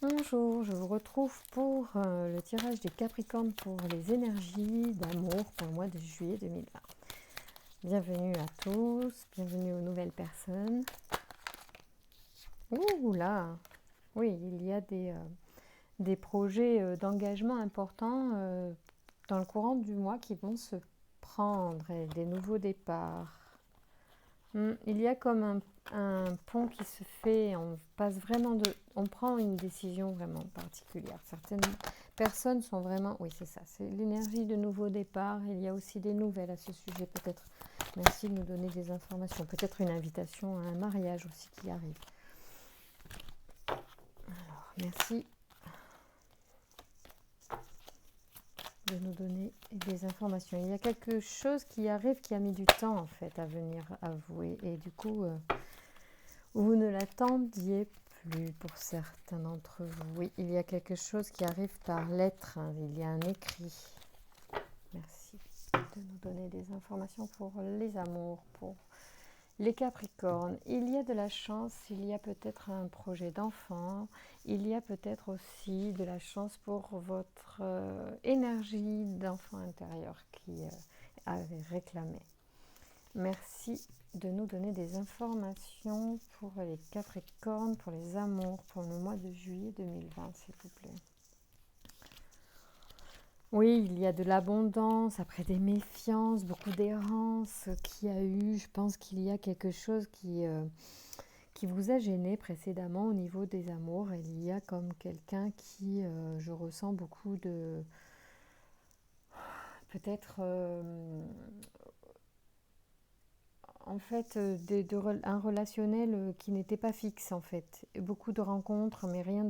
Bonjour, je vous retrouve pour le tirage des Capricornes pour les énergies d'amour pour le mois de juillet 2020. Bienvenue à tous, bienvenue aux nouvelles personnes. Ouh là, oui, il y a des projets d'engagement importants dans le courant du mois qui vont se prendre et des nouveaux départs. Il y a comme un pont qui se fait, on prend une décision vraiment particulière. Certaines personnes sont vraiment, oui c'est ça, c'est l'énergie de nouveau départ. Il y a aussi des nouvelles à ce sujet, peut-être. Merci de nous donner des informations, peut-être une invitation à un mariage aussi qui arrive. Alors, merci de nous donner des informations. Il y a quelque chose qui arrive qui a mis du temps en fait à venir à vous et du coup vous ne l'attendiez plus pour certains d'entre vous. Oui, il y a quelque chose qui arrive par lettre, il y a un écrit. Merci de nous donner des informations pour les amours, pour les Capricornes. Il y a de la chance, il y a peut-être un projet d'enfant, il y a peut-être aussi de la chance pour votre énergie d'enfant intérieur qui avait réclamé. Merci de nous donner des informations pour les Capricornes, pour les amours, pour le mois de juillet 2020, s'il vous plaît. Oui, il y a de l'abondance, après des méfiances, beaucoup d'errance qu'il y a eu. Je pense qu'il y a quelque chose qui vous a gêné précédemment au niveau des amours. Il y a comme quelqu'un qui, je ressens beaucoup de... Peut-être... en fait, un relationnel qui n'était pas fixe en fait. Beaucoup de rencontres, mais rien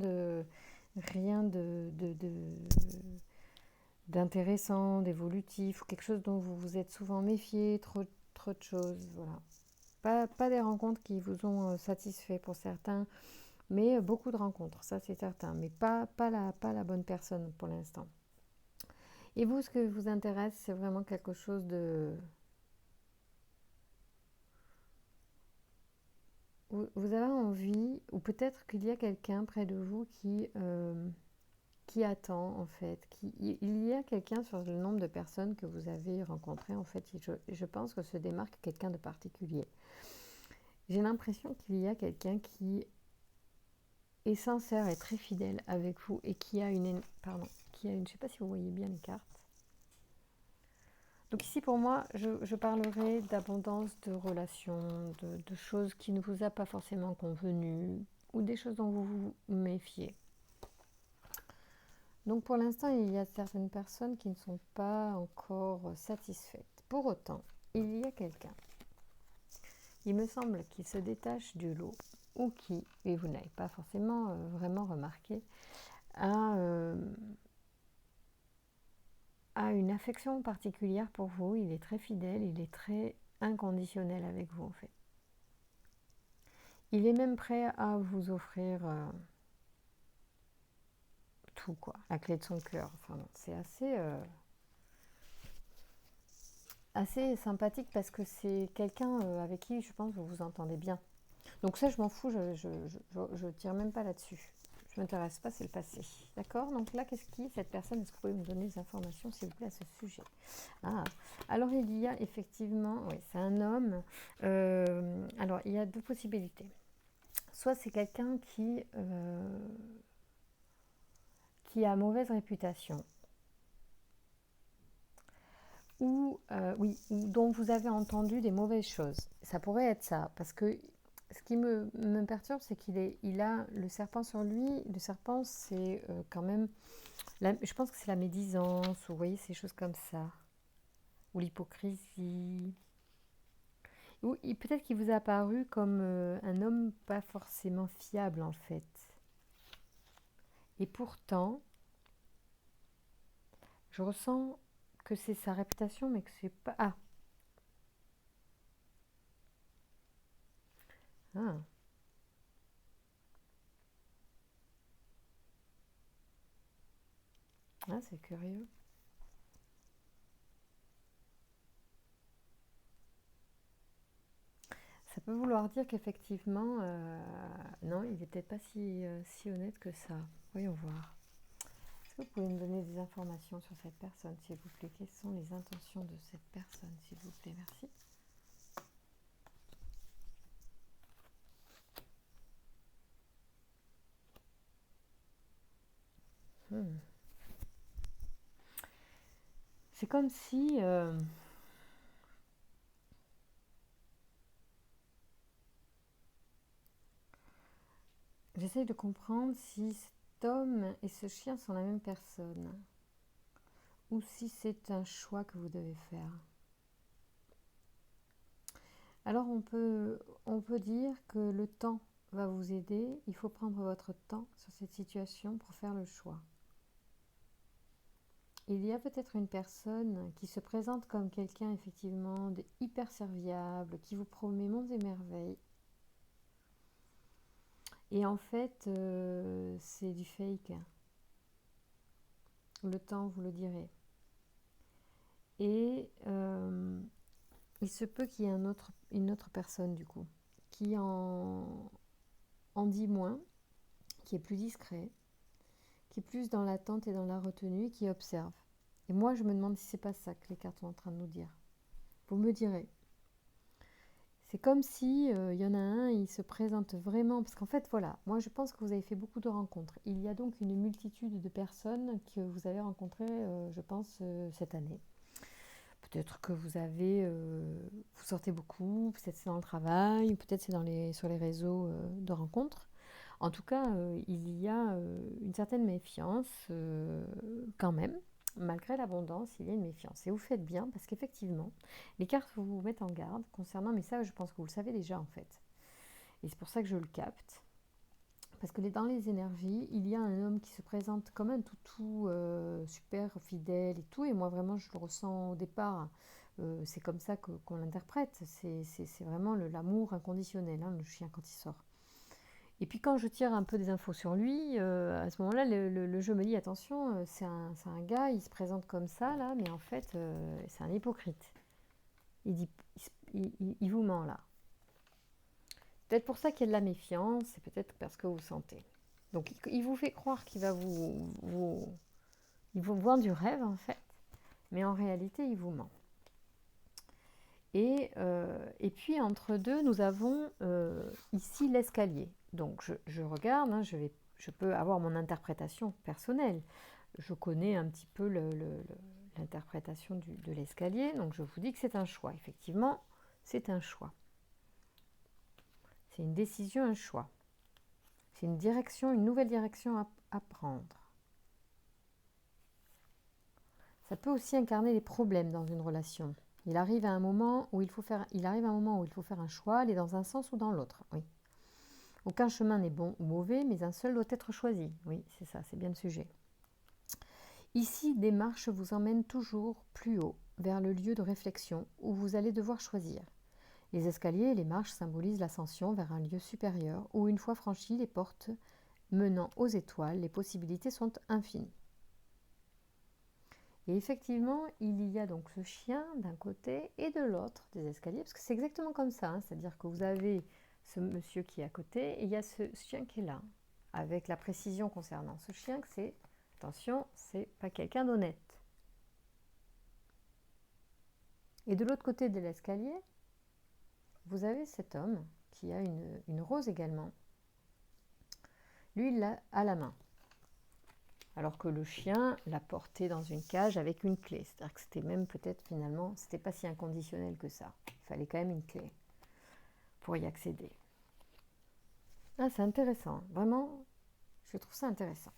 d'intéressant, d'évolutif, ou quelque chose dont vous vous êtes souvent méfié, trop de choses, voilà. Pas des rencontres qui vous ont satisfait pour certains, mais beaucoup de rencontres, ça c'est certain, mais pas la bonne personne pour l'instant. Et vous, ce que vous intéresse, c'est vraiment quelque chose de... Vous avez envie, ou peut-être qu'il y a quelqu'un près de vous qui attend en fait. Il y a quelqu'un sur le nombre de personnes que vous avez rencontrées en fait. Je pense que se démarque quelqu'un de particulier. J'ai l'impression qu'il y a quelqu'un qui est sincère et très fidèle avec vous et qui a je sais pas si vous voyez bien les cartes. Donc ici pour moi, je parlerai d'abondance de relations, de choses qui ne vous a pas forcément convenu ou des choses dont vous vous méfiez. Donc pour l'instant, il y a certaines personnes qui ne sont pas encore satisfaites. Pour autant, il y a quelqu'un, il me semble, qui se détache du lot ou qui, et vous n'avez pas forcément vraiment remarqué, a une affection particulière pour vous. Il est très fidèle, il est très inconditionnel avec vous en fait. Il est même prêt à vous offrir tout quoi, la clé de son cœur. Enfin, c'est assez sympathique parce que c'est quelqu'un avec qui je pense vous vous entendez bien. Donc ça je m'en fous, je tire même pas là-dessus. Je ne m'intéresse pas, c'est le passé. D'accord? Donc là, cette personne, est-ce que vous pouvez me donner des informations s'il vous plaît à ce sujet? Alors il y a effectivement, oui, c'est un homme. Alors il y a deux possibilités. Soit c'est quelqu'un qui a mauvaise réputation, ou dont vous avez entendu des mauvaises choses. Ça pourrait être ça, parce que ce qui me perturbe, c'est il a le serpent sur lui. Le serpent, c'est quand même, je pense que c'est la médisance, ou vous voyez, ces choses comme ça, ou l'hypocrisie. Ou peut-être qu'il vous a apparu comme un homme pas forcément fiable en fait. Et pourtant, je ressens que c'est sa réputation, mais que c'est pas... Ah, c'est curieux. Ça peut vouloir dire qu'effectivement, non, il n'est peut-être pas si honnête que ça. Voyons voir. Est-ce que vous pouvez me donner des informations sur cette personne, s'il vous plaît? Quelles sont les intentions de cette personne, s'il vous plaît? Merci. C'est comme si... j'essaye de comprendre si cet homme et ce chien sont la même personne. Ou si c'est un choix que vous devez faire. Alors on peut dire que le temps va vous aider. Il faut prendre votre temps sur cette situation pour faire le choix. Il y a peut-être une personne qui se présente comme quelqu'un effectivement de hyper serviable, qui vous promet monts et merveilles. Et en fait, c'est du fake. Le temps vous le direz. Et il se peut qu'il y ait une autre personne du coup, qui en dit moins, qui est plus discret, qui est plus dans l'attente et dans la retenue, qui observe. Et moi, je me demande si c'est pas ça que les cartes sont en train de nous dire. Vous me direz. C'est comme si y en a un, il se présente vraiment, parce qu'en fait, voilà, moi je pense que vous avez fait beaucoup de rencontres. Il y a donc une multitude de personnes que vous avez rencontrées, je pense, cette année. Peut-être que vous sortez beaucoup, peut-être c'est dans le travail, peut-être c'est sur les réseaux de rencontres. En tout cas, il y a une certaine méfiance quand même. Malgré l'abondance, il y a une méfiance. Et vous faites bien parce qu'effectivement, les cartes vous mettent en garde concernant, mais ça, je pense que vous le savez déjà en fait. Et c'est pour ça que je le capte. Parce que dans les énergies, il y a un homme qui se présente comme un toutou super fidèle et tout. Et moi, vraiment, je le ressens au départ. C'est comme ça qu'on l'interprète. C'est vraiment l'amour inconditionnel, hein, le chien quand il sort. Et puis quand je tire un peu des infos sur lui, à ce moment-là, le jeu me dit attention, c'est un gars, il se présente comme ça, là, mais en fait, c'est un hypocrite. Il dit, il vous ment là. Peut-être pour ça qu'il y a de la méfiance, c'est peut-être parce que vous sentez. Donc il vous fait croire qu'il va il vous vend du rêve en fait, mais en réalité il vous ment. Et puis entre deux, nous avons ici l'escalier. Donc je regarde, hein, je peux avoir mon interprétation personnelle. Je connais un petit peu l'interprétation de l'escalier, donc je vous dis que c'est un choix. Effectivement, c'est un choix. C'est une décision, un choix. C'est une direction, une nouvelle direction à prendre. Ça peut aussi incarner les problèmes dans une relation. Il arrive un moment où il faut faire un choix, aller dans un sens ou dans l'autre. Oui. Aucun chemin n'est bon ou mauvais, mais un seul doit être choisi. Oui, c'est ça, c'est bien le sujet. Ici, des marches vous emmènent toujours plus haut, vers le lieu de réflexion où vous allez devoir choisir. Les escaliers et les marches symbolisent l'ascension vers un lieu supérieur où, une fois franchies les portes menant aux étoiles, les possibilités sont infinies. Et effectivement, il y a donc ce chien d'un côté et de l'autre des escaliers, parce que c'est exactement comme ça, hein, c'est-à-dire que vous avez ce monsieur qui est à côté et il y a ce chien qui est là, avec la précision concernant ce chien que c'est, attention, c'est pas quelqu'un d'honnête. Et de l'autre côté de l'escalier, vous avez cet homme qui a une rose également. Lui, il l'a à la main. Alors que le chien l'a porté dans une cage avec une clé. C'est-à-dire que c'était même peut-être finalement, c'était pas si inconditionnel que ça. Il fallait quand même une clé pour y accéder. Ah, c'est intéressant. Vraiment, je trouve ça intéressant.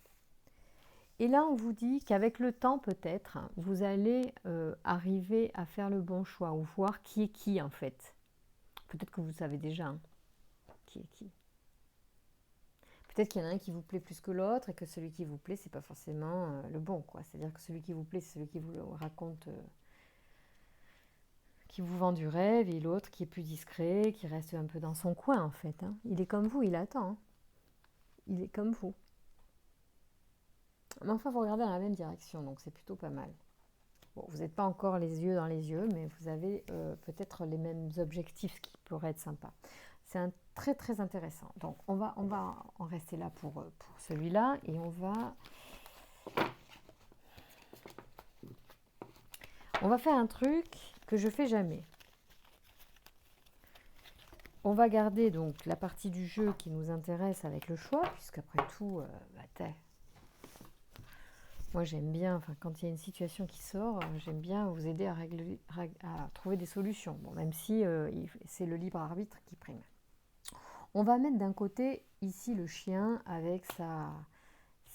Et là, on vous dit qu'avec le temps, peut-être, vous allez arriver à faire le bon choix ou voir qui est qui en fait. Peut-être que vous savez déjà hein, qui est qui. Peut-être qu'il y en a un qui vous plaît plus que l'autre et que celui qui vous plaît, c'est pas forcément le bon, quoi. C'est-à-dire que celui qui vous plaît, c'est celui qui vous raconte, qui vous vend du rêve, et l'autre qui est plus discret, qui reste un peu dans son coin, en fait. Hein. Il est comme vous, il attend. Hein. Il est comme vous. Mais enfin, vous regardez dans la même direction, donc c'est plutôt pas mal. Bon, vous n'êtes pas encore les yeux dans les yeux, mais vous avez peut-être les mêmes objectifs, ce qui pourrait être sympa. C'est très très intéressant. Donc on va en rester là pour celui-là, et on va faire un truc que je fais jamais. On va garder donc la partie du jeu qui nous intéresse avec le choix, puisqu'après tout, moi j'aime bien, quand il y a une situation qui sort, j'aime bien vous aider à trouver des solutions, bon, même si c'est le libre arbitre qui prime. On va mettre d'un côté ici le chien avec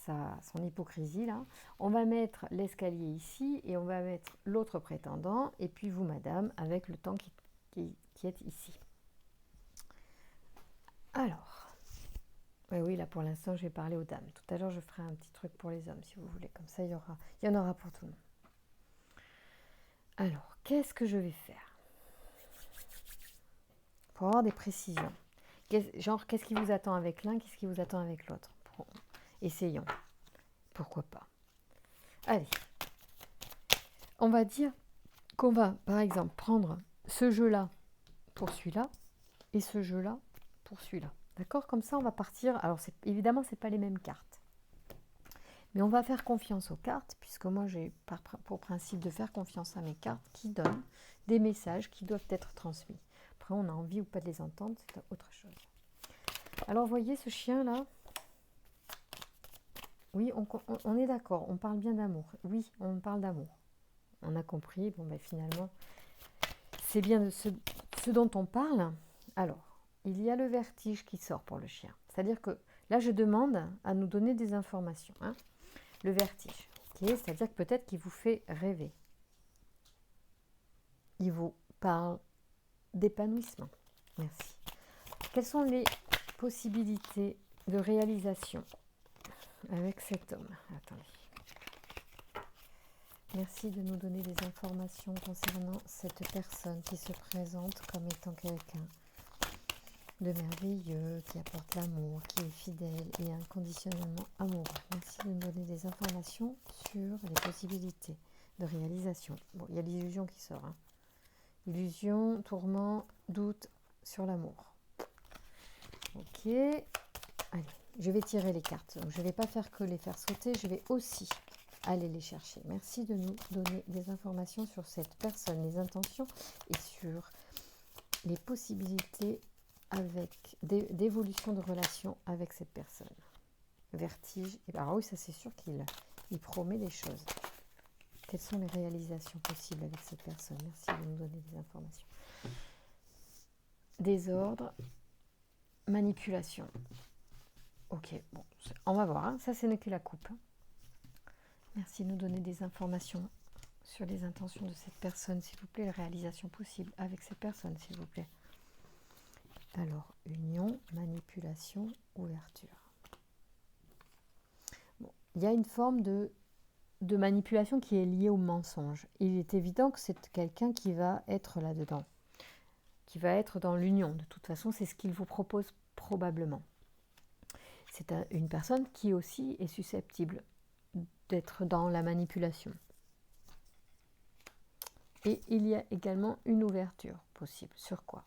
son hypocrisie là. On va mettre l'escalier ici et on va mettre l'autre prétendant, et puis vous madame avec le temps qui est ici. Alors, oui, là pour l'instant je vais parler aux dames. Tout à l'heure je ferai un petit truc pour les hommes si vous voulez, comme ça il y en aura pour tout le monde. Alors, qu'est-ce que je vais faire pour avoir des précisions? Genre, qu'est-ce qui vous attend avec l'un, qu'est-ce qui vous attend avec l'autre? Essayons. Pourquoi pas? Allez. On va dire qu'on va, par exemple, prendre ce jeu-là pour celui-là et ce jeu-là pour celui-là. D'accord? Comme ça, on va partir. Alors, évidemment, ce n'est pas les mêmes cartes. Mais on va faire confiance aux cartes, puisque moi, j'ai pour principe de faire confiance à mes cartes qui donnent des messages qui doivent être transmis. Après, on a envie ou pas de les entendre, c'est autre chose. Alors, voyez ce chien-là? Oui, on est d'accord, on parle bien d'amour. Oui, on parle d'amour. On a compris, bon, finalement, c'est bien de ce dont on parle. Alors, il y a le vertige qui sort pour le chien. C'est-à-dire que là, je demande à nous donner des informations. Hein. Le vertige, c'est-à-dire que peut-être qu'il vous fait rêver. Il vous parle d'épanouissement. Merci. Quelles sont les possibilités de réalisation avec cet homme? Attendez. Merci de nous donner des informations concernant cette personne qui se présente comme étant quelqu'un de merveilleux, qui apporte l'amour, qui est fidèle et inconditionnellement amoureux. Merci de nous donner des informations sur les possibilités de réalisation. Bon, il y a l'illusion qui sort. Hein. Illusion, tourment, doute sur l'amour. Ok. Allez, je vais tirer les cartes. Donc, je ne vais pas faire que les faire sauter, je vais aussi aller les chercher. Merci de nous donner des informations sur cette personne, les intentions et sur les possibilités d'évolution de relation avec cette personne. Vertige. Alors oui, ça c'est sûr qu'il promet des choses. Quelles sont les réalisations possibles avec cette personne? Merci de nous donner des informations. Désordre. Manipulation. Ok, bon, on va voir. Hein. Ça, ce n'est que la coupe. Merci de nous donner des informations sur les intentions de cette personne, s'il vous plaît. Les réalisations possibles avec cette personne, s'il vous plaît. Alors, union, manipulation, ouverture. Bon, il y a une forme de manipulation qui est liée au mensonge. Il est évident que c'est quelqu'un qui va être là-dedans, qui va être dans l'union. De toute façon, c'est ce qu'il vous propose probablement. C'est une personne qui aussi est susceptible d'être dans la manipulation. Et il y a également une ouverture possible. Sur quoi?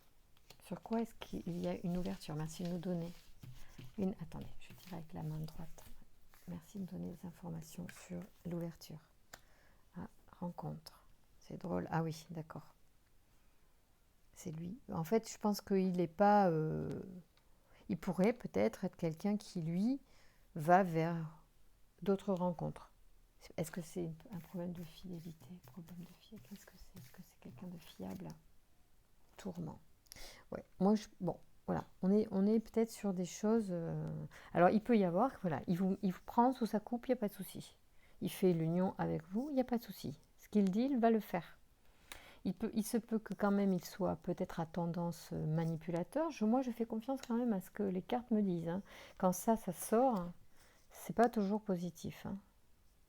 Sur quoi est-ce qu'il y a une ouverture? Merci de nous donner une... Attendez, je vais tirer avec la main droite. Merci de me donner des informations sur l'ouverture. Ah, rencontre. C'est drôle. Ah oui, d'accord. C'est lui. En fait, je pense qu'il n'est pas... Il pourrait peut-être être quelqu'un qui, lui, va vers d'autres rencontres. Est-ce que c'est un problème de fidélité? Qu'est-ce que c'est? Est-ce que c'est quelqu'un de fiable? Tourment. Ouais. Moi, bon, voilà. On est peut-être sur des choses... Alors, il peut y avoir... Voilà, il vous prend sous sa coupe, il n'y a pas de souci. Il fait l'union avec vous, il n'y a pas de souci. Ce qu'il dit, il va le faire. Il se peut que quand même il soit peut-être à tendance manipulateur. Moi, je fais confiance quand même à ce que les cartes me disent. Hein. Quand ça sort, c'est pas toujours positif. Hein.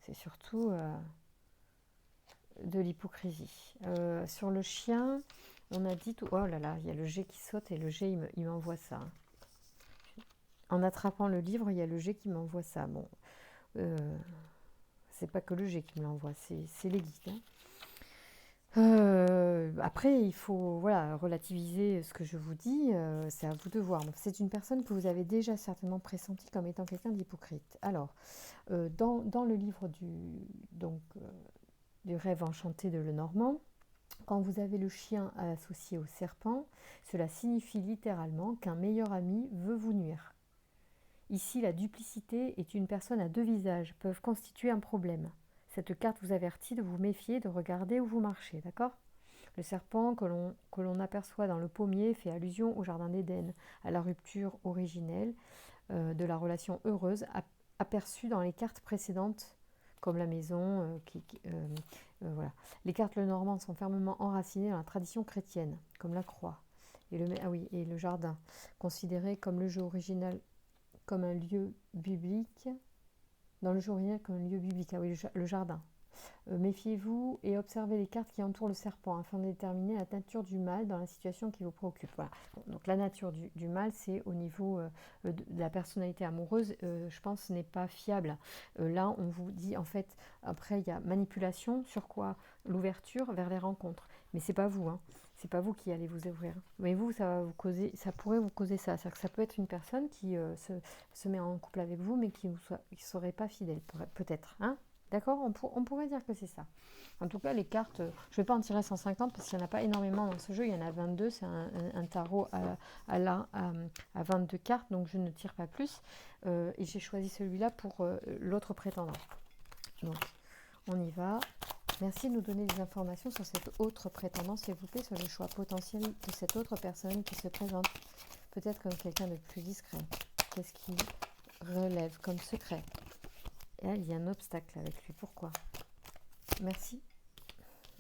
C'est surtout de l'hypocrisie. Sur le chien, on a dit... Oh là là, il y a le jet qui saute et le jet, il m'envoie ça. Hein. En attrapant le livre, il y a le jet qui m'envoie ça. Bon, c'est pas que le jet qui me l'envoie, c'est les guides. Hein. Après, il faut voilà, relativiser ce que je vous dis, c'est à vous de voir. C'est une personne que vous avez déjà certainement pressentie comme étant quelqu'un d'hypocrite. Alors, dans le livre donc, du rêve enchanté de Lenormand, quand vous avez le chien associé au serpent, cela signifie littéralement qu'un meilleur ami veut vous nuire. Ici, la duplicité est une personne à deux visages, peuvent constituer un problème. Cette carte vous avertit de vous méfier, de regarder où vous marchez, d'accord ? Le serpent que l'on aperçoit dans le pommier fait allusion au jardin d'Éden, à la rupture originelle de la relation heureuse aperçue dans les cartes précédentes, comme la maison. Voilà. Les cartes Lenormand sont fermement enracinées dans la tradition chrétienne, comme la croix. Et le jardin, considéré comme le jeu original, comme un lieu biblique, dans le jeu original comme un lieu biblique, ah oui, le jardin. Méfiez-vous et observez les cartes qui entourent le serpent afin de déterminer la nature du mal dans la situation qui vous préoccupe. Voilà. Bon, donc la nature du mal, c'est au niveau de la personnalité amoureuse, je pense, n'est pas fiable. Là, on vous dit, en fait, après, il y a manipulation, sur quoi? L'ouverture vers les rencontres. Mais c'est pas vous, hein. C'est pas vous qui allez vous ouvrir. Mais vous, ça pourrait vous causer ça. C'est-à-dire que ça peut être une personne qui se met en couple avec vous, mais qui ne serait pas fidèle, peut-être, hein. D'accord, on pourrait dire que c'est ça. En tout cas, les cartes, je ne vais pas en tirer 150 parce qu'il n'y en a pas énormément dans ce jeu. Il y en a 22, c'est un tarot à 22 cartes, donc je ne tire pas plus. Et j'ai choisi celui-là pour l'autre prétendant. Donc, on y va. Merci de nous donner des informations sur cette autre prétendant, s'il vous plaît, sur le choix potentiel de cette autre personne qui se présente. Peut-être comme quelqu'un de plus discret. Qu'est-ce qui relève comme secret? Et là, il y a un obstacle avec lui. Pourquoi? Merci.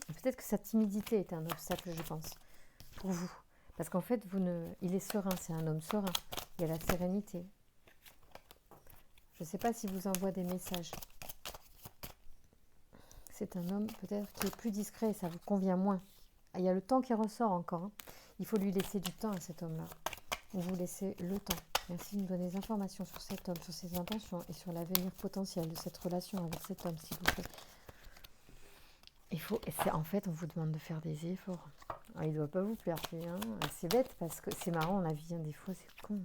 Peut-être que sa timidité est un obstacle, je pense, pour vous. Parce qu'en fait, il est serein, c'est un homme serein. Il y a la sérénité. Je ne sais pas s'il vous envoie des messages. C'est un homme peut-être qui est plus discret, ça vous convient moins. Il y a le temps qui ressort encore, hein. Il faut lui laisser du temps à cet homme-là. Vous laissez le temps. Merci de nous donner des informations sur cet homme, sur ses intentions et sur l'avenir potentiel de cette relation avec cet homme, s'il vous plaît. En fait, on vous demande de faire des efforts. Il ne doit pas vous plaire, lui, hein. C'est bête parce que c'est marrant, la vie, hein, des fois, c'est con.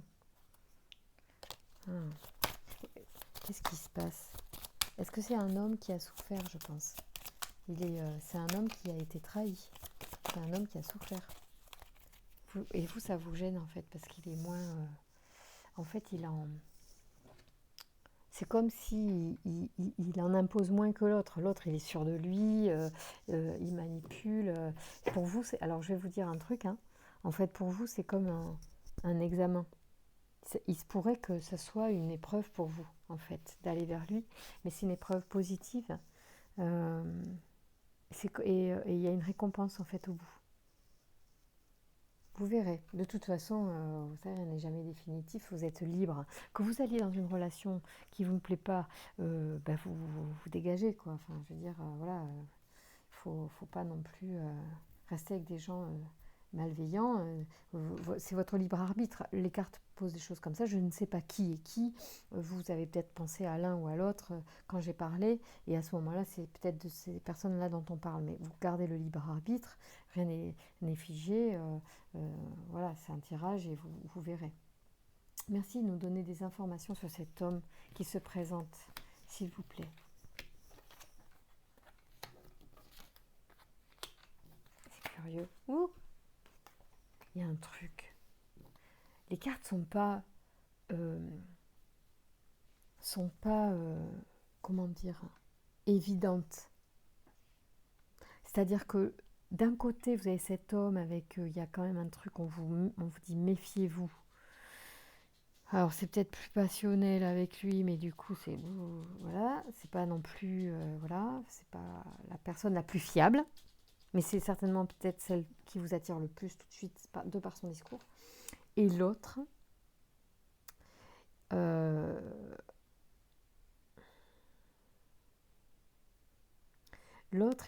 Qu'est-ce qui se passe? Est-ce que c'est un homme qui a souffert, je pense? C'est un homme qui a été trahi. C'est un homme qui a souffert. Et vous, ça vous gêne, en fait, parce qu'il est moins... en fait, c'est comme si il en impose moins que l'autre. L'autre, il est sûr de lui, il manipule. Pour vous, alors je vais vous dire un truc, hein. En fait, pour vous, c'est comme un examen. Il se pourrait que ce soit une épreuve pour vous, en fait, d'aller vers lui. Mais c'est une épreuve positive. Et il y a une récompense, en fait, au bout. Vous verrez. De toute façon, vous savez, rien n'est jamais définitif. Vous êtes libre. Que vous alliez dans une relation qui vous plaît pas, vous dégagez, quoi. Enfin, je veux dire, voilà, faut pas non plus rester avec des gens malveillants. C'est votre libre arbitre. Les cartes posent des choses comme ça. Je ne sais pas qui est qui. Vous avez peut-être pensé à l'un ou à l'autre quand j'ai parlé. Et à ce moment-là, c'est peut-être de ces personnes-là dont on parle. Mais vous gardez le libre arbitre. Rien n'est figé. Voilà, c'est un tirage et vous verrez. Merci de nous donner des informations sur cet homme qui se présente, s'il vous plaît. C'est curieux. Ouh, il y a un truc. Les cartes sont pas, comment dire, évidentes. C'est-à-dire que d'un côté, vous avez cet homme avec, il y a quand même un truc, on vous dit méfiez-vous. Alors c'est peut-être plus passionnel avec lui, mais du coup voilà, c'est pas non plus, voilà, c'est pas la personne la plus fiable, mais c'est certainement peut-être celle qui vous attire le plus tout de suite de par son discours. Et l'autre,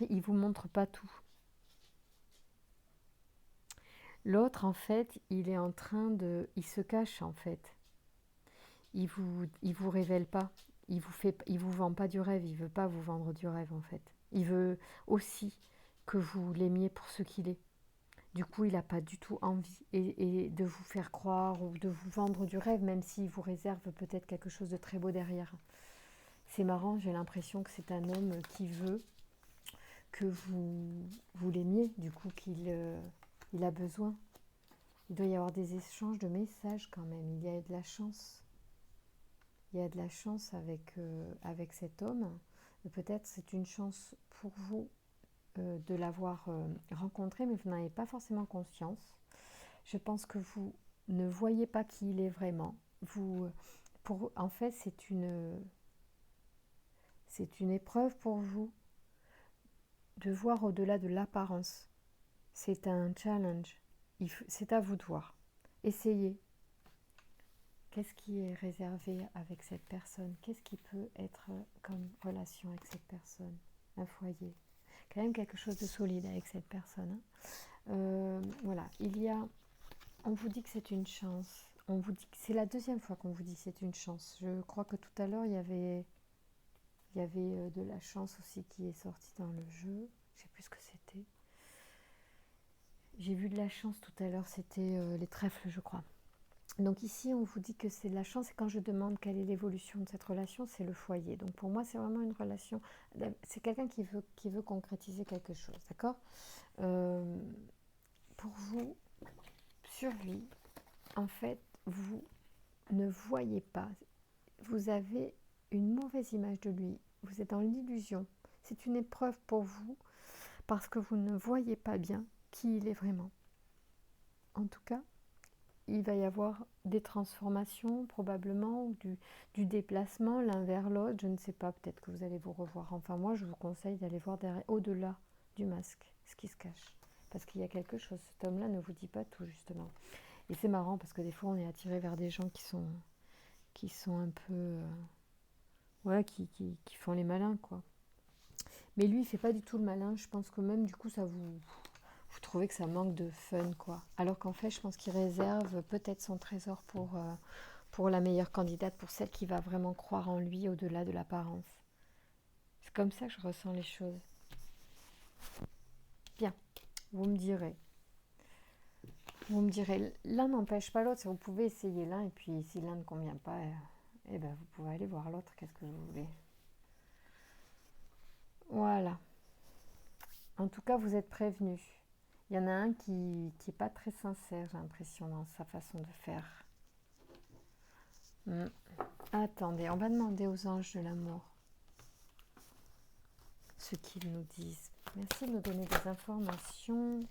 il vous montre pas tout. L'autre, en fait, il se cache en fait. Il vous révèle pas. Il vous vend pas du rêve. Il veut pas vous vendre du rêve en fait. Il veut aussi que vous l'aimiez pour ce qu'il est. Du coup, il n'a pas du tout envie et de vous faire croire ou de vous vendre du rêve, même s'il vous réserve peut-être quelque chose de très beau derrière. C'est marrant, j'ai l'impression que c'est un homme qui veut que vous l'aimiez, du coup il a besoin. Il doit y avoir des échanges de messages quand même, il y a de la chance. Il y a de la chance avec cet homme. Peut-être c'est une chance pour vous de l'avoir rencontré, mais vous n'en avez pas forcément conscience. Je pense que vous ne voyez pas qui il est vraiment. En fait, c'est une épreuve pour vous de voir au-delà de l'apparence. C'est un challenge. C'est à vous de voir. Essayez. Qu'est-ce qui est réservé avec cette personne? Qu'est-ce qui peut être comme relation avec cette personne? Un foyer. Quand même quelque chose de solide avec cette personne. Voilà. On vous dit que c'est une chance. On vous dit que c'est la deuxième fois qu'on vous dit que c'est une chance. Je crois que tout à l'heure, il y avait de la chance aussi qui est sortie dans le jeu. Je ne sais plus ce que c'était. J'ai vu de la chance tout à l'heure, c'était les trèfles, je crois. Donc ici, on vous dit que c'est de la chance. Et quand je demande quelle est l'évolution de cette relation, c'est le foyer. Donc pour moi, c'est vraiment une relation. C'est quelqu'un qui veut concrétiser quelque chose, d'accord? Pour vous, sur lui, en fait, vous ne voyez pas. Vous avez une mauvaise image de lui. Vous êtes dans l'illusion. C'est une épreuve pour vous parce que vous ne voyez pas bien qui il est vraiment. En tout cas, il va y avoir des transformations probablement, ou du déplacement l'un vers l'autre. Je ne sais pas, peut-être que vous allez vous revoir. Enfin, moi, je vous conseille d'aller voir au-delà du masque, ce qui se cache. Parce qu'il y a quelque chose. Cet homme-là ne vous dit pas tout, justement. Et c'est marrant parce que des fois, on est attiré vers des gens qui sont un peu... voilà, qui font les malins, quoi. Mais lui, il fait pas du tout le malin. Je pense que même, du coup, vous trouvez que ça manque de fun, quoi. Alors qu'en fait, je pense qu'il réserve peut-être son trésor pour la meilleure candidate, pour celle qui va vraiment croire en lui au-delà de l'apparence. C'est comme ça que je ressens les choses. Bien, vous me direz. Vous me direz, l'un n'empêche pas l'autre. Vous pouvez essayer l'un, et puis si l'un ne convient pas, eh ben, vous pouvez aller voir l'autre. Qu'est-ce que vous voulez? Voilà. En tout cas, vous êtes prévenus. Il y en a un qui n'est pas très sincère, j'ai l'impression, dans sa façon de faire. Attendez, on va demander aux anges de l'amour ce qu'ils nous disent. Merci de nous donner des informations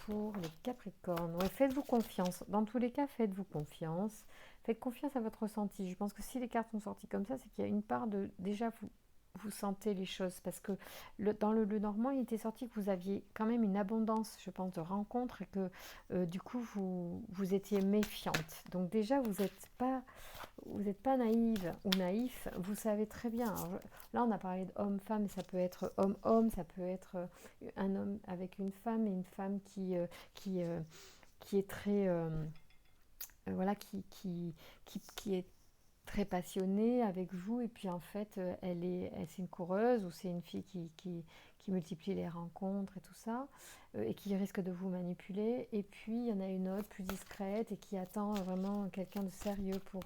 pour les Capricornes. Ouais, faites-vous confiance. Dans tous les cas, faites-vous confiance. Faites confiance à votre ressenti. Je pense que si les cartes sont sorties comme ça, c'est qu'il y a une part de... Déjà, vous sentez les choses, parce que dans le Normand, il était sorti que vous aviez quand même une abondance, je pense, de rencontres, et que du coup, vous étiez méfiante. Donc déjà, vous n'êtes pas naïve ou naïf, vous savez très bien. Alors, là, on a parlé d'homme-femme, ça peut être homme-homme, ça peut être un homme avec une femme, et une femme qui est très... voilà, qui est très passionnée avec vous, et puis en fait c'est une coureuse, ou c'est une fille qui multiplie les rencontres et tout ça, et qui risque de vous manipuler. Et puis il y en a une autre plus discrète et qui attend vraiment quelqu'un de sérieux pour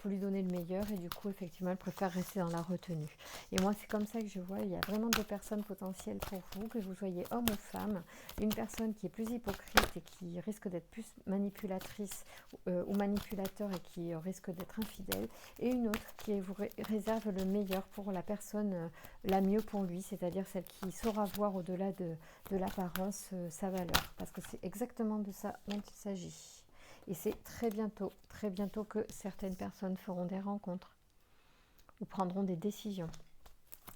lui donner le meilleur, et du coup effectivement elle préfère rester dans la retenue. Et moi c'est comme ça que je vois, il y a vraiment deux personnes potentielles pour vous, que vous soyez homme ou femme. Une personne qui est plus hypocrite et qui risque d'être plus manipulatrice ou manipulateur, et qui risque d'être infidèle, et une autre qui vous réserve le meilleur pour la personne la mieux pour lui, c'est-à-dire celle qui saura voir au-delà de l'apparence sa valeur, parce que c'est exactement de ça dont il s'agit. Et c'est très bientôt que certaines personnes feront des rencontres ou prendront des décisions.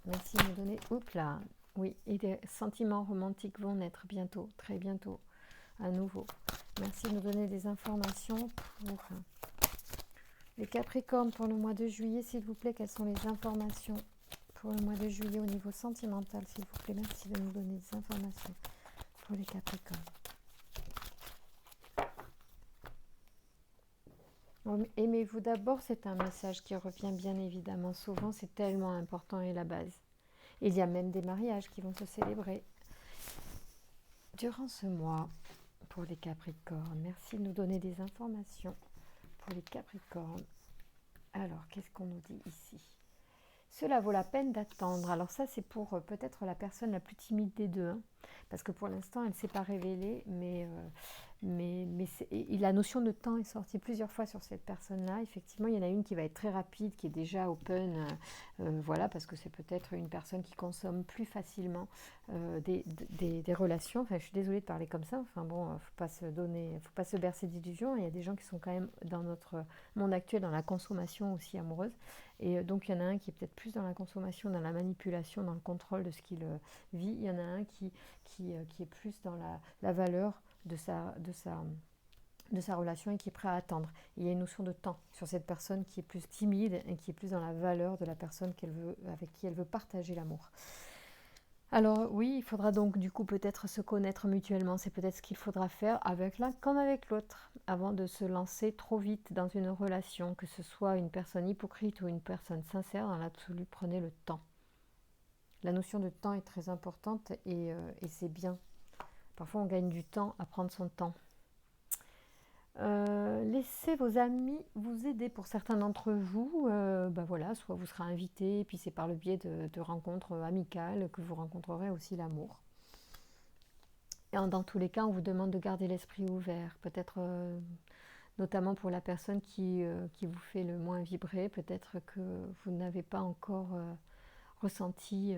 Merci de me donner... Oups là. Oui, et des sentiments romantiques vont naître bientôt, très bientôt, à nouveau. Merci de nous donner des informations pour les Capricornes pour le mois de juillet, s'il vous plaît. Quelles sont les informations pour le mois de juillet au niveau sentimental, s'il vous plaît? Merci de nous donner des informations pour les Capricornes. Aimez-vous d'abord, c'est un message qui revient bien évidemment souvent, c'est tellement important et la base. Il y a même des mariages qui vont se célébrer. Durant ce mois, pour les Capricornes, merci de nous donner des informations pour les Capricornes. Alors, qu'est-ce qu'on nous dit ici? Cela vaut la peine d'attendre. Alors ça, c'est pour peut-être la personne la plus timide des deux, hein, parce que pour l'instant, elle ne s'est pas révélée, mais la notion de temps est sortie plusieurs fois sur cette personne-là. Effectivement, il y en a une qui va être très rapide, qui est déjà open, voilà, parce que c'est peut-être une personne qui consomme plus facilement des relations. Enfin, je suis désolée de parler comme ça. Enfin bon, faut pas se bercer d'illusions. Il y a des gens qui sont quand même dans notre monde actuel dans la consommation aussi amoureuse. Et donc, il y en a un qui est peut-être plus dans la consommation, dans la manipulation, dans le contrôle de ce qu'il vit. Il y en a un qui est plus dans la valeur de sa relation et qui est prêt à attendre. Et il y a une notion de temps sur cette personne qui est plus timide et qui est plus dans la valeur de la personne avec qui elle veut partager l'amour. Alors oui, il faudra donc du coup peut-être se connaître mutuellement, c'est peut-être ce qu'il faudra faire avec l'un comme avec l'autre, avant de se lancer trop vite dans une relation, que ce soit une personne hypocrite ou une personne sincère, dans l'absolu, prenez le temps. La notion de temps est très importante et c'est bien. Parfois on gagne du temps à prendre son temps. Laissez vos amis vous aider pour certains d'entre vous. Voilà, soit vous serez invité, et puis c'est par le biais de rencontres amicales que vous rencontrerez aussi l'amour. Et dans tous les cas, on vous demande de garder l'esprit ouvert. Peut-être, notamment pour la personne qui vous fait le moins vibrer, peut-être que vous n'avez pas encore ressenti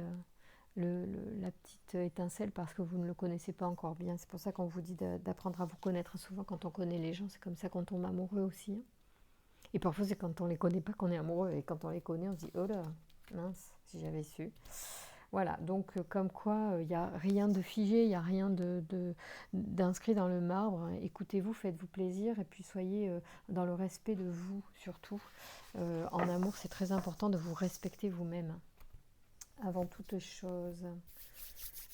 la petite étincelle parce que vous ne le connaissez pas encore bien. C'est pour ça qu'on vous dit d'apprendre à vous connaître. Souvent, quand on connaît les gens, c'est comme ça qu'on tombe amoureux aussi, hein. Et parfois, c'est quand on les connaît pas qu'on est amoureux. Et quand on les connaît, on se dit, oh là, mince, si j'avais su. Voilà, donc comme quoi, il n'y a rien de figé, il n'y a rien d'inscrit dans le marbre. Écoutez-vous, faites-vous plaisir et puis soyez dans le respect de vous, surtout. En amour, c'est très important de vous respecter vous-même, avant toute chose.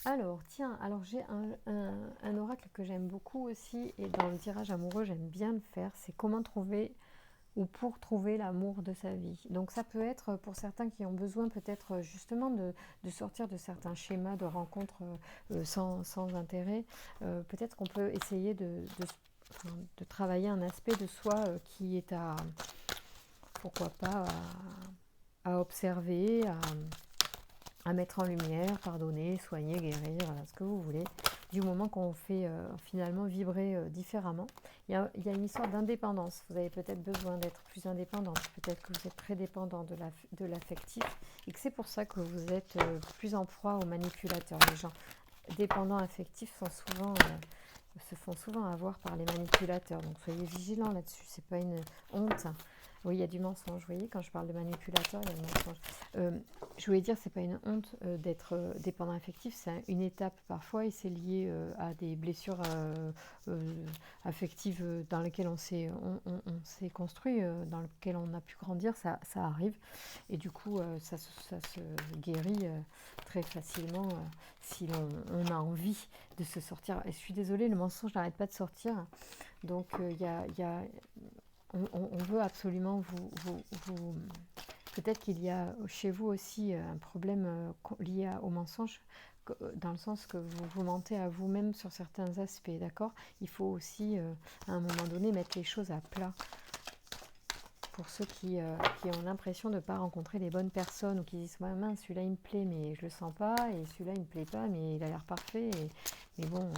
Alors, tiens, j'ai un oracle que j'aime beaucoup aussi, et dans le tirage amoureux, j'aime bien le faire, c'est comment trouver ou pour trouver l'amour de sa vie. Donc ça peut être pour certains qui ont besoin peut-être justement de sortir de certains schémas de rencontres sans intérêt. Peut-être qu'on peut essayer de travailler un aspect de soi qui est pourquoi pas, à observer, à mettre en lumière, pardonner, soigner, guérir, ce que vous voulez, du moment qu'on fait finalement vibrer différemment. Il y a une histoire d'indépendance. Vous avez peut-être besoin d'être plus indépendante, peut-être que vous êtes très dépendant de l'affectif et que c'est pour ça que vous êtes plus en proie aux manipulateurs. Les gens dépendants affectifs se font souvent avoir par les manipulateurs. Donc soyez vigilants là-dessus, c'est pas une honte. Oui, il y a du mensonge, vous voyez, quand je parle de manipulateur, il y a du mensonge. Je voulais dire, c'est pas une honte d'être dépendant affectif, c'est une étape parfois et c'est lié à des blessures affectives dans lesquelles on s'est construit, dans lesquelles on a pu grandir, ça arrive. Et du coup, ça se guérit très facilement si on a envie de se sortir. Et je suis désolée, le mensonge n'arrête pas de sortir. Donc, on veut absolument vous. Peut-être qu'il y a chez vous aussi un problème lié au mensonge, dans le sens que vous mentez à vous-même sur certains aspects, d'accord? Il faut aussi, à un moment donné, mettre les choses à plat. Pour ceux qui ont l'impression de ne pas rencontrer les bonnes personnes ou qui disent ouais, mince, celui-là il me plaît mais je le sens pas, et celui-là il me plaît pas mais il a l'air parfait, mais bon,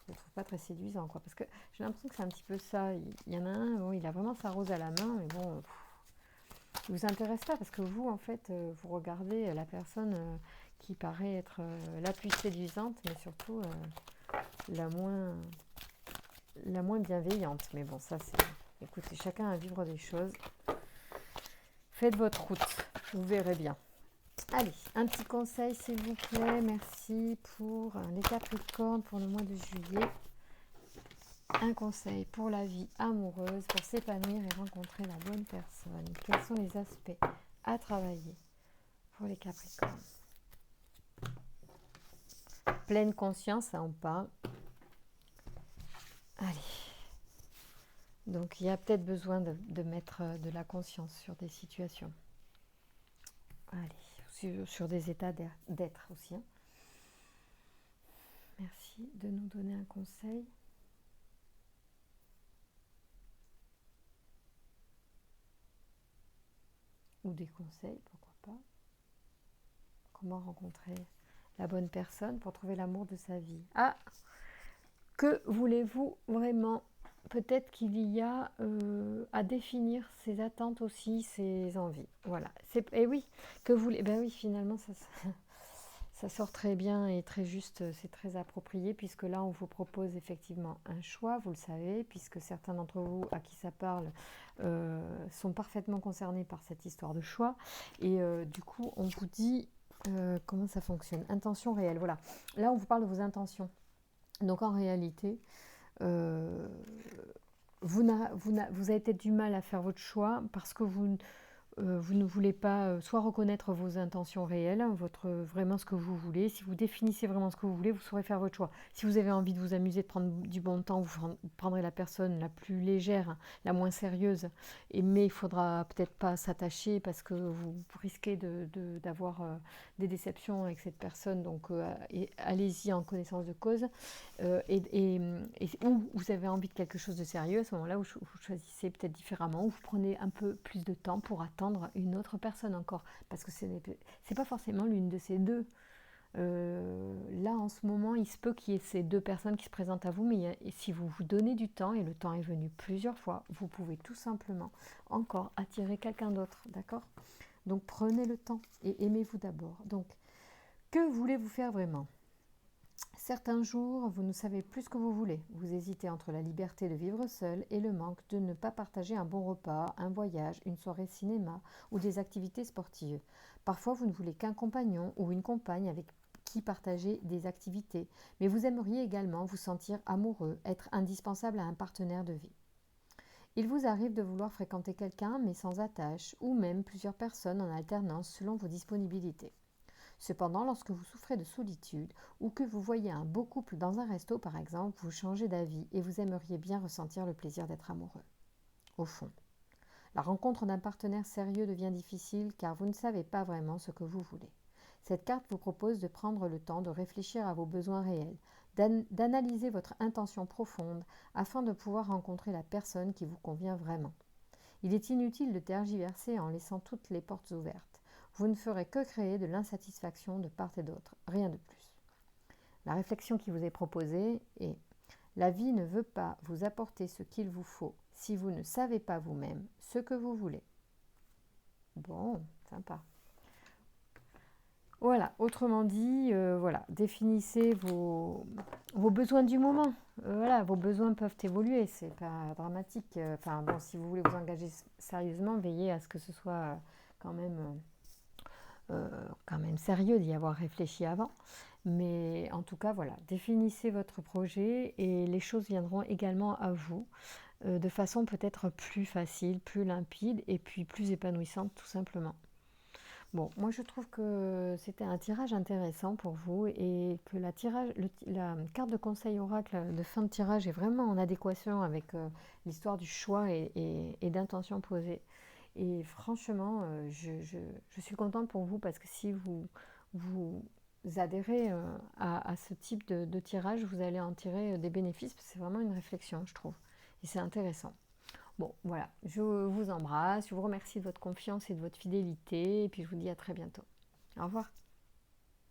je le trouve pas très séduisant, quoi. Parce que j'ai l'impression que c'est un petit peu ça. Il y en a un, bon, il a vraiment sa rose à la main, mais bon, il vous intéresse pas parce que vous, en fait, vous regardez la personne qui paraît être la plus séduisante, mais surtout la moins bienveillante. Mais bon, ça c'est... Écoutez, chacun à vivre des choses. Faites votre route, vous verrez bien. Allez, un petit conseil s'il vous plaît, merci pour les Capricornes pour le mois de juillet. Un conseil pour la vie amoureuse, pour s'épanouir et rencontrer la bonne personne. Quels sont les aspects à travailler pour les Capricornes? Pleine conscience, ça on parle. Allez. Donc il y a peut-être besoin de mettre de la conscience sur des situations. Allez, sur des états d'être aussi, hein. Merci de nous donner un conseil. Ou des conseils, pourquoi pas. Comment rencontrer la bonne personne pour trouver l'amour de sa vie. Ah, que voulez-vous vraiment? Peut-être qu'il y a à définir ses attentes aussi, ses envies. Voilà. Et oui, que voulez... Ben oui, finalement, ça sort très bien et très juste, c'est très approprié, puisque là, on vous propose effectivement un choix, vous le savez, puisque certains d'entre vous à qui ça parle sont parfaitement concernés par cette histoire de choix. Et du coup, on vous dit comment ça fonctionne. Intention réelle, voilà. Là, on vous parle de vos intentions. Donc en réalité, vous avez peut-être du mal à faire votre choix parce que vous ne voulez pas soit reconnaître vos intentions réelles, vraiment ce que vous voulez. Si vous définissez vraiment ce que vous voulez, vous saurez faire votre choix. Si vous avez envie de vous amuser, de prendre du bon temps, vous prendrez la personne la plus légère, la moins sérieuse. Mais il ne faudra peut-être pas s'attacher parce que vous risquez d'avoir des déceptions avec cette personne. Donc allez-y en connaissance de cause. Ou vous avez envie de quelque chose de sérieux, à ce moment-là, vous choisissez peut-être différemment, ou vous prenez un peu plus de temps pour attendre une autre personne encore, parce que ce n'est pas forcément l'une de ces deux. Là, en ce moment, il se peut qu'il y ait ces deux personnes qui se présentent à vous, mais si vous vous donnez du temps, et le temps est venu plusieurs fois, vous pouvez tout simplement encore attirer quelqu'un d'autre, d'accord? Donc prenez le temps et aimez-vous d'abord. Donc, que voulez-vous faire vraiment? Certains jours, vous ne savez plus ce que vous voulez. Vous hésitez entre la liberté de vivre seul et le manque de ne pas partager un bon repas, un voyage, une soirée cinéma ou des activités sportives. Parfois, vous ne voulez qu'un compagnon ou une compagne avec qui partager des activités, mais vous aimeriez également vous sentir amoureux, être indispensable à un partenaire de vie. Il vous arrive de vouloir fréquenter quelqu'un, mais sans attache, ou même plusieurs personnes en alternance selon vos disponibilités. Cependant, lorsque vous souffrez de solitude ou que vous voyez un beau couple dans un resto par exemple, vous changez d'avis et vous aimeriez bien ressentir le plaisir d'être amoureux. Au fond, la rencontre d'un partenaire sérieux devient difficile car vous ne savez pas vraiment ce que vous voulez. Cette carte vous propose de prendre le temps de réfléchir à vos besoins réels, d'analyser votre intention profonde afin de pouvoir rencontrer la personne qui vous convient vraiment. Il est inutile de tergiverser en laissant toutes les portes ouvertes. Vous ne ferez que créer de l'insatisfaction de part et d'autre, rien de plus. La réflexion qui vous est proposée est: la vie ne veut pas vous apporter ce qu'il vous faut si vous ne savez pas vous-même ce que vous voulez. Bon, sympa. Voilà, autrement dit, voilà, définissez vos besoins du moment. Voilà, vos besoins peuvent évoluer, c'est pas dramatique. Enfin bon, si vous voulez vous engager sérieusement, veillez à ce que ce soit quand même sérieux d'y avoir réfléchi avant. Mais en tout cas, voilà, définissez votre projet et les choses viendront également à vous de façon peut-être plus facile, plus limpide et puis plus épanouissante tout simplement. Bon, moi je trouve que c'était un tirage intéressant pour vous et que la carte de conseil oracle de fin de tirage est vraiment en adéquation avec l'histoire du choix et d'intention posée. Et franchement, je suis contente pour vous parce que si vous adhérez à ce type de tirage, vous allez en tirer des bénéfices. C'est vraiment une réflexion, je trouve. Et c'est intéressant. Bon, voilà, je vous embrasse, je vous remercie de votre confiance et de votre fidélité, et puis je vous dis à très bientôt. Au revoir.